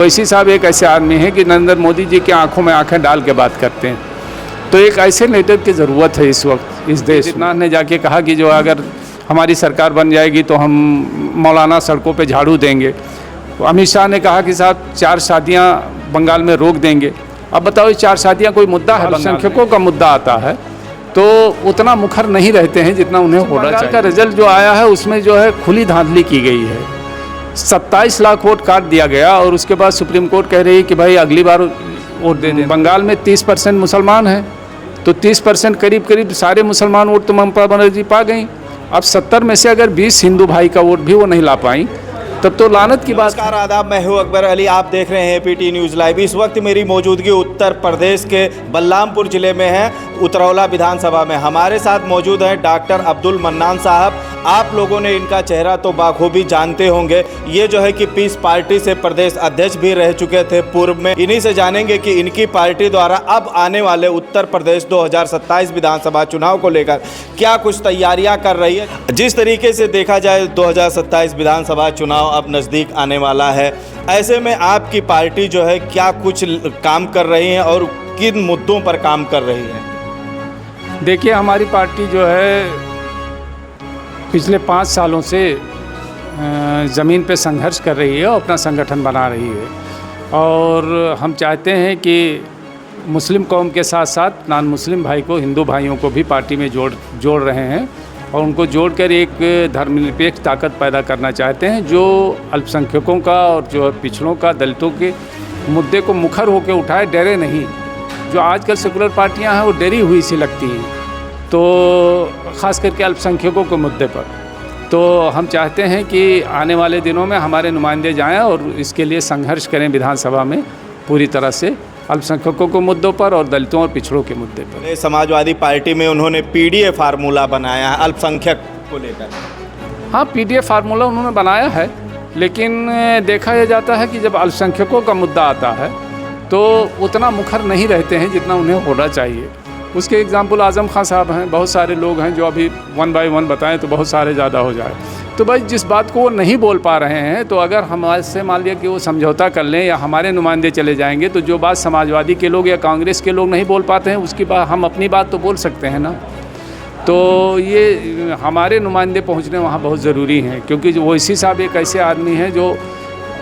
ओवैसी साहब एक ऐसे आदमी हैं कि नरेंद्र मोदी जी की आंखों में आंखें डाल के बात करते हैं। तो एक ऐसे लीडर की ज़रूरत है इस वक्त इस देश में। नाथ ने जाके कहा कि जो अगर हमारी सरकार बन जाएगी तो हम मौलाना सड़कों पे झाड़ू देंगे। अमित शाह ने कहा कि साहब 4 शादियां बंगाल में रोक देंगे। अब बताओ ये 4 शादियां कोई मुद्दा है? अल्पसंख्यकों का मुद्दा आता है तो उतना मुखर नहीं रहते हैं जितना उन्हें होना चाहिए। का रिजल्ट जो आया है उसमें जो है खुली धांधली की गई है। 27 लाख वोट काट दिया गया और उसके बाद सुप्रीम कोर्ट कह रही है कि भाई अगली बार वोट दे दें। बंगाल में 30% मुसलमान हैं तो 30% करीब सारे मुसलमान वोट तो ममता बनर्जी पा गई। अब 70 में से अगर 20 हिंदू भाई का वोट भी वो नहीं ला पाई तब तो लानत की बात। नमस्कार, आदाब, मैं हूं अकबर अली। आप देख रहे हैं पीटी न्यूज़ लाइव। इस वक्त मेरी मौजूदगी उत्तर प्रदेश के बलरामपुर ज़िले में है, उतरौला विधानसभा में। हमारे साथ मौजूद हैं डॉक्टर अब्दुल मन्नान साहब। आप लोगों ने इनका चेहरा तो बाखूबी जानते होंगे। ये जो है कि पीस पार्टी से प्रदेश अध्यक्ष भी रह चुके थे पूर्व में। इन्हीं से जानेंगे कि इनकी पार्टी द्वारा अब आने वाले उत्तर प्रदेश 2027 विधानसभा चुनाव को लेकर क्या कुछ तैयारियां कर रही है। जिस तरीके से देखा जाए 2027 विधानसभा चुनाव अब नज़दीक आने वाला है, ऐसे में आपकी पार्टी जो है क्या कुछ काम कर रही है और किन मुद्दों पर काम कर रही है? देखिए, हमारी पार्टी जो है पिछले 5 सालों से ज़मीन पे संघर्ष कर रही है और अपना संगठन बना रही है। और हम चाहते हैं कि मुस्लिम कौम के साथ साथ नॉन मुस्लिम भाई को, हिंदू भाइयों को भी पार्टी में जोड़ रहे हैं और उनको जोड़कर एक धर्मनिरपेक्ष ताकत पैदा करना चाहते हैं जो अल्पसंख्यकों का और जो पिछड़ों का, दलितों के मुद्दे को मुखर होकर उठाए, डरे नहीं। जो आजकल सेकुलर पार्टियां हैं वो डरी हुई सी लगती हैं, तो ख़ास करके अल्पसंख्यकों के मुद्दे पर। तो हम चाहते हैं कि आने वाले दिनों में हमारे नुमाइंदे जाएं और इसके लिए संघर्ष करें विधानसभा में पूरी तरह से, अल्पसंख्यकों के मुद्दों पर और दलितों और पिछड़ों के मुद्दे पर। समाजवादी पार्टी में उन्होंने पीडीए फार्मूला बनाया है अल्पसंख्यक को लेकर। हाँ, पीडीए फार्मूला उन्होंने बनाया है, लेकिन देखा यह जाता है कि जब अल्पसंख्यकों का मुद्दा आता है तो उतना मुखर नहीं रहते हैं जितना उन्हें होना चाहिए। उसके एग्जाम्पल आज़म खान साहब हैं, बहुत सारे लोग हैं जो अभी 1 बाय 1 बताएं तो बहुत सारे ज़्यादा हो जाए। तो भाई जिस बात को वो नहीं बोल पा रहे हैं तो अगर हमारे से मान लिया कि वो समझौता कर लें या हमारे नुमाइंदे चले जाएंगे तो जो बात समाजवादी के लोग या कांग्रेस के लोग नहीं बोल पाते हैं उसकी बात हम अपनी बात तो बोल सकते हैं ना। तो ये हमारे नुमाइंदे पहुँचने वहाँ बहुत ज़रूरी हैं, क्योंकि जो ओवैसी साहब एक ऐसे आदमी हैं जो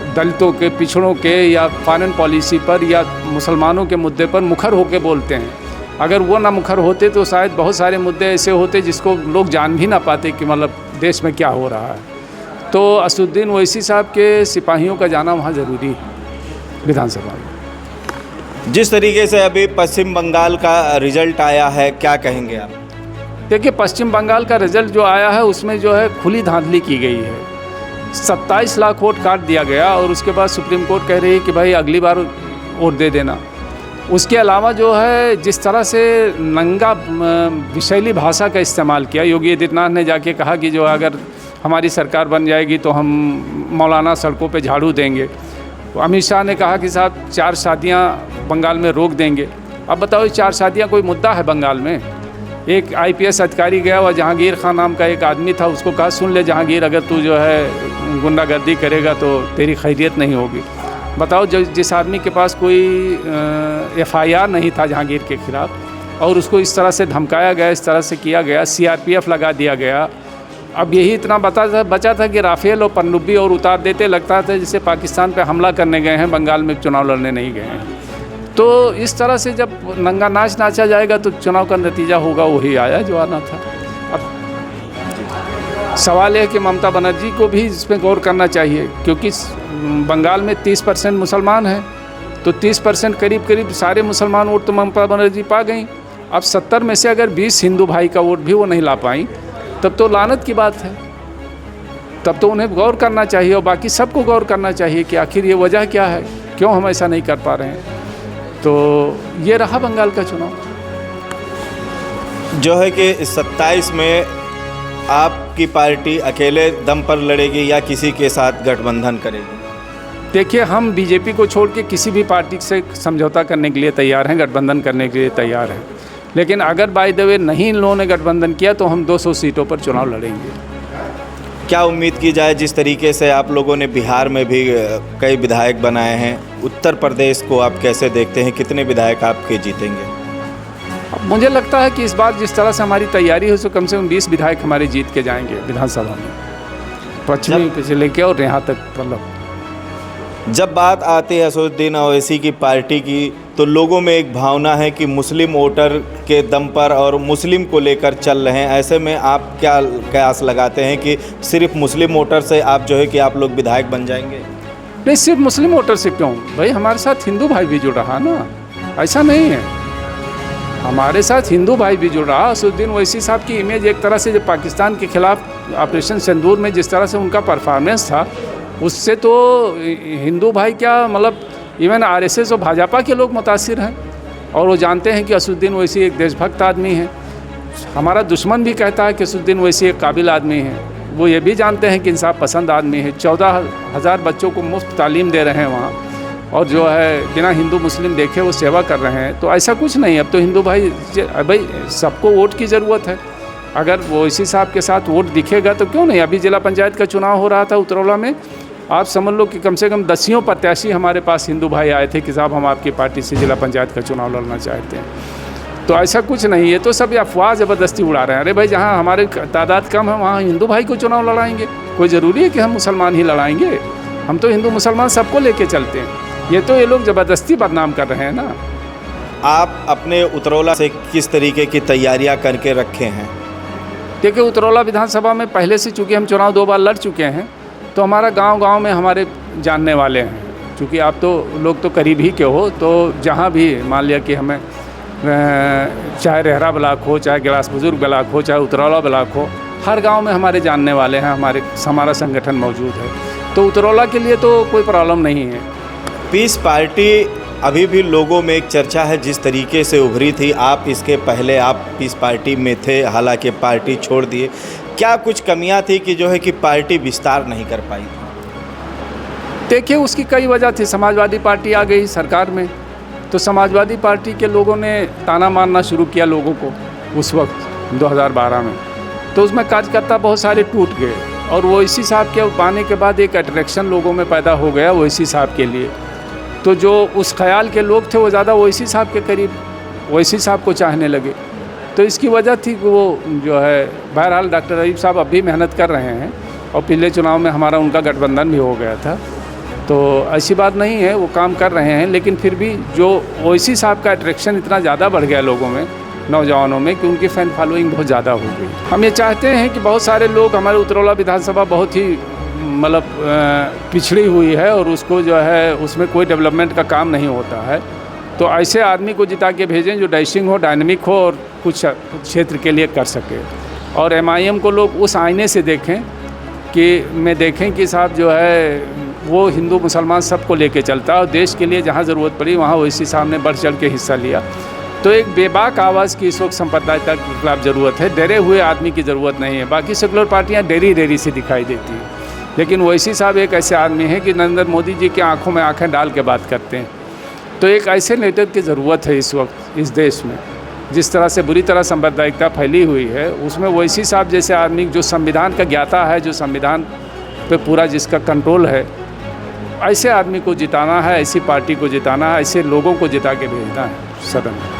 दलितों के, पिछड़ों के या फॉरेन पॉलिसी पर या मुसलमानों के मुद्दे पर मुखर होकर बोलते हैं। अगर वो ना मुखर होते तो शायद बहुत सारे मुद्दे ऐसे होते जिसको लोग जान भी ना पाते कि मतलब देश में क्या हो रहा है। तो असदुद्दीन ओवैसी साहब के सिपाहियों का जाना वहाँ ज़रूरी है विधानसभा में। जिस तरीके से अभी पश्चिम बंगाल का रिजल्ट आया है, क्या कहेंगे आप? देखिए, पश्चिम बंगाल का रिजल्ट जो आया है उसमें जो है खुली धांधली की गई है। 27 लाख वोट काट दिया गया और उसके बाद सुप्रीम कोर्ट कह रही है कि भाई अगली बार वोट दे देना। उसके अलावा जो है जिस तरह से नंगा विषैली भाषा का इस्तेमाल किया, योगी आदित्यनाथ ने जाके कहा कि जो अगर हमारी सरकार बन जाएगी तो हम मौलाना सड़कों पे झाड़ू देंगे। अमित शाह ने कहा कि साहब 4 शादियां बंगाल में रोक देंगे। अब बताओ ये 4 शादियां कोई मुद्दा है बंगाल में? एक IPS अधिकारी गया हुआ जहांगीर खान नाम का एक आदमी था, उसको कहा सुन ले जहांगीर, अगर तू जो है गुंडागर्दी करेगा तो तेरी खैरियत नहीं होगी। बताओ, जिस आदमी के पास कोई FIR नहीं था जहांगीर के ख़िलाफ़ और उसको इस तरह से धमकाया गया, इस तरह से किया गया, CRPF लगा दिया गया। अब यही इतना बचा था कि राफेल और पनडुब्बी और उतार देते, लगता था जैसे पाकिस्तान पे हमला करने गए हैं, बंगाल में चुनाव लड़ने नहीं गए हैं। तो इस तरह से जब नंगा नाच नाचा जाएगा तो चुनाव का नतीजा होगा वही आया जो आना था। अब सवाल है कि ममता बनर्जी को भी इसमें गौर करना चाहिए, क्योंकि बंगाल में 30% मुसलमान हैं तो 30% करीब सारे मुसलमान वोट तो ममता बनर्जी पा गई। अब 70 में से अगर 20 हिंदू भाई का वोट भी वो नहीं ला पाई तब तो लानत की बात है। तब तो उन्हें गौर करना चाहिए और बाकी सबको गौर करना चाहिए कि आखिर ये वजह क्या है, क्यों हम ऐसा नहीं कर पा रहे हैं। तो ये रहा बंगाल का चुनाव जो है कि 27 में आपकी पार्टी अकेले दम पर लड़ेगी या किसी के साथ गठबंधन करेगी? देखिए, हम बीजेपी को छोड़ के किसी भी पार्टी से समझौता करने के लिए तैयार हैं, गठबंधन करने के लिए तैयार हैं। लेकिन अगर बाय द वे नहीं इन लोगों ने गठबंधन किया तो हम 200 सीटों पर चुनाव लड़ेंगे। क्या उम्मीद की जाए, जिस तरीके से आप लोगों ने बिहार में भी कई विधायक बनाए हैं, उत्तर प्रदेश को आप कैसे देखते हैं? कितने विधायक आपके जीतेंगे? अब मुझे लगता है कि इस बार जिस तरह से हमारी तैयारी है उसको कम से कम 20 विधायक हमारे जीत के जाएंगे विधानसभा में, पश्चिमी से लेके और यहाँ तक। मतलब जब बात आती है असदुद्दीन ओवैसी की पार्टी की, तो लोगों में एक भावना है कि मुस्लिम वोटर के दम पर और मुस्लिम को लेकर चल रहे हैं। ऐसे में आप क्या कयास लगाते हैं कि सिर्फ मुस्लिम वोटर से आप जो है कि आप लोग विधायक बन जाएंगे? नहीं, सिर्फ मुस्लिम वोटर से क्यों भाई, हमारे साथ हिंदू भाई भी जुड़ रहा ना, ऐसा नहीं है। हमारे साथ हिंदू भाई भी जुड़ रहा। असदुद्दीन ओवैसी साहब की इमेज एक तरह से जो पाकिस्तान के खिलाफ ऑपरेशन सिंदूर में जिस तरह से उनका परफॉर्मेंस था, उससे तो हिंदू भाई क्या, मतलब इवन आरएसएस और भाजपा के लोग मुतासिर हैं, और वो जानते हैं कि असदुद्दीन ओवैसी एक देशभक्त आदमी है। हमारा दुश्मन भी कहता है कि असदुद्दीन ओवैसी एक काबिल आदमी है। वो ये भी जानते हैं कि इंसाफ पसंद आदमी है। 14,000 बच्चों को मुफ्त तालीम दे रहे हैं वहाँ, और जो है बिना हिंदू मुस्लिम देखे वो सेवा कर रहे हैं। तो ऐसा कुछ नहीं, अब तो हिंदू भाई सबको वोट की ज़रूरत है। अगर वो इसी साहब के साथ वोट दिखेगा तो क्यों नहीं। अभी जिला पंचायत का चुनाव हो रहा था उतरौला में, आप समझ लो कि कम से कम 10 प्रत्याशी हमारे पास हिंदू भाई आए थे कि साहब हम आपकी पार्टी से जिला पंचायत का चुनाव लड़ना चाहते हैं। तो ऐसा कुछ नहीं है, तो सब अफवाह ज़बरदस्ती उड़ा रहे हैं। अरे भाई, जहाँ हमारे तादाद कम है वहाँ हिंदू भाई को चुनाव लड़ाएंगे? कोई ज़रूरी है कि हम मुसलमान ही लड़ाएंगे? हम तो हिंदू मुसलमान सबको लेके चलते हैं। ये तो ये लोग ज़बरदस्ती बदनाम कर रहे हैं ना। आप अपने उतरौला से किस तरीके की तैयारियां करके रखे हैं? देखिए, उतरौला विधानसभा में पहले से चूँकि हम चुनाव 2 बार लड़ चुके हैं, तो हमारा गांव-गांव में हमारे जानने वाले हैं। क्योंकि आप तो लोग तो करीब ही के हो, तो जहां भी मान लिया कि हमें चाहे रेहरा ब्लॉक हो, चाहे गिलास बुजुर्ग ब्लॉक हो, चाहे उतरौला ब्लॉक हो, हर गांव में हमारे जानने वाले हैं, हमारा संगठन मौजूद है। तो उतरौला के लिए तो कोई प्रॉब्लम नहीं है। पीस पार्टी अभी भी लोगों में एक चर्चा है, जिस तरीके से उभरी थी। आप इसके पहले आप पीस पार्टी में थे, हालांकि पार्टी छोड़ दिए। क्या कुछ कमियां थी कि जो है कि पार्टी विस्तार नहीं कर पाई? देखिए, उसकी कई वजह थी। समाजवादी पार्टी आ गई सरकार में, तो समाजवादी पार्टी के लोगों ने ताना मारना शुरू किया लोगों को उस वक्त 2012 में। तो उसमें कार्यकर्ता बहुत सारे टूट गए, और ओवैसी साहब के पाने के बाद एक अट्रैक्शन लोगों में पैदा हो गया ओवैसी साहब के लिए। तो जो उस ख्याल के लोग थे वो ज़्यादा ओवैसी साहब के करीब, ओवैसी साहब को चाहने लगे। तो इसकी वजह थी कि वो जो है, बहरहाल डॉक्टर अयूब साहब अब भी मेहनत कर रहे हैं, और पिछले चुनाव में हमारा उनका गठबंधन भी हो गया था। तो ऐसी बात नहीं है, वो काम कर रहे हैं। लेकिन फिर भी जो ओवैसी साहब का अट्रैक्शन इतना ज़्यादा बढ़ गया लोगों में, नौजवानों में, कि उनकी फ़ैन फॉलोइंग बहुत ज़्यादा हो गई। हम ये चाहते हैं कि बहुत सारे लोग, हमारे उतरौला विधानसभा बहुत ही मतलब पिछड़ी हुई है, और उसको जो है उसमें कोई डेवलपमेंट का काम नहीं होता है। तो ऐसे आदमी को जिता के भेजें जो डैशिंग हो, डायनामिक हो, और कुछ क्षेत्र के लिए कर सके। और MIM को लोग उस आईने से देखें कि साहब जो है वो हिंदू मुसलमान सबको लेके चलता है, और देश के लिए जहाँ ज़रूरत पड़ी वहाँ ओवैसी साहब ने बढ़ चढ़ के हिस्सा लिया। तो एक बेबाक आवाज़ की इस वक्त सांप्रदायिकता के खिलाफ ज़रूरत है, डरे हुए आदमी की ज़रूरत नहीं है। बाकी सेकुलर पार्टियाँ डेरी से दिखाई देती हैं, लेकिन ओवैसी साहब एक ऐसे आदमी हैं कि नरेंद्र मोदी जी की आंखों में आंखें डाल के बात करते हैं। तो एक ऐसे लीडर की ज़रूरत है इस वक्त इस देश में। जिस तरह से बुरी तरह सांप्रदायिकता फैली हुई है, उसमें ओवैसी साहब जैसे आदमी जो संविधान का ज्ञाता है, जो संविधान पे पूरा जिसका कंट्रोल है, ऐसे आदमी को जिताना है, ऐसी पार्टी को जिताना है, ऐसे लोगों को जिता के भेजना है सदन में।